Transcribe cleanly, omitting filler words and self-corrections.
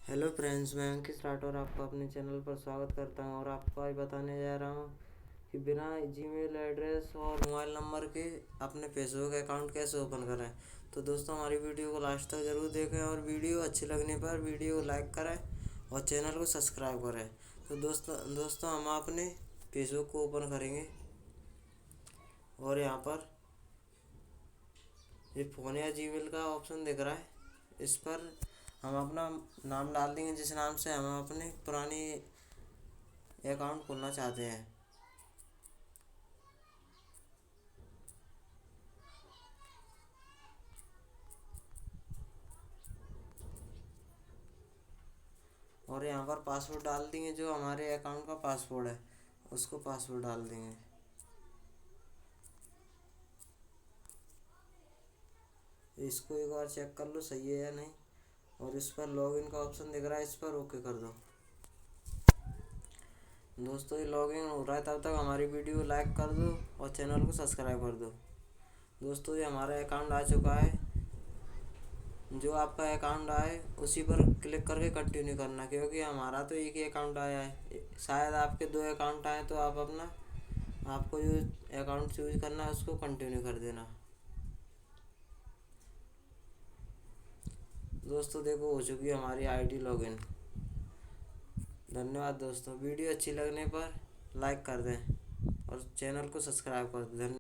Hello friends, मैं अंकित राठौर आपका अपने चैनल पर स्वागत करता हूं और आपको आज बताने जा रहा हूं कि बिना जीमेल एड्रेस और मोबाइल नंबर के अपने फेसबुक अकाउंट कैसे ओपन करें। तो दोस्तों, हमारी वीडियो को लास्ट तक ज़रूर देखें और वीडियो अच्छी लगने पर वीडियो को लाइक करें और चैनल को सब्सक्राइब करें। तो दोस्तों हम अपने फेसबुक को ओपन करेंगे और यहाँ पर ये फ़ोन या जीमेल का ऑप्शन दिख रहा है, इस पर हम अपना नाम डाल देंगे जिस नाम से हम अपने पुरानी अकाउंट खोलना चाहते हैं। और यहाँ पर पासवर्ड डाल देंगे, जो हमारे अकाउंट का पासवर्ड है उसको पासवर्ड डाल देंगे। इसको एक बार चेक कर लो सही है या नहीं, और इस पर लॉगिन का ऑप्शन दिख रहा है, इस पर ओके कर दो। दोस्तों, ये लॉगिन हो रहा है, तब तक हमारी वीडियो लाइक कर दो और चैनल को सब्सक्राइब कर दो। दोस्तों, ये हमारा अकाउंट आ चुका है। जो आपका अकाउंट आए उसी पर क्लिक करके कंटिन्यू करना, क्योंकि हमारा तो एक ही अकाउंट आया है। शायद आपके दो अकाउंट आए तो आपको जो अकाउंट चूज करना है उसको कंटिन्यू कर देना। दोस्तों देखो, हो चुकी है हमारी आईडी लॉगिन। धन्यवाद दोस्तों, वीडियो अच्छी लगने पर लाइक कर दें और चैनल को सब्सक्राइब कर दें।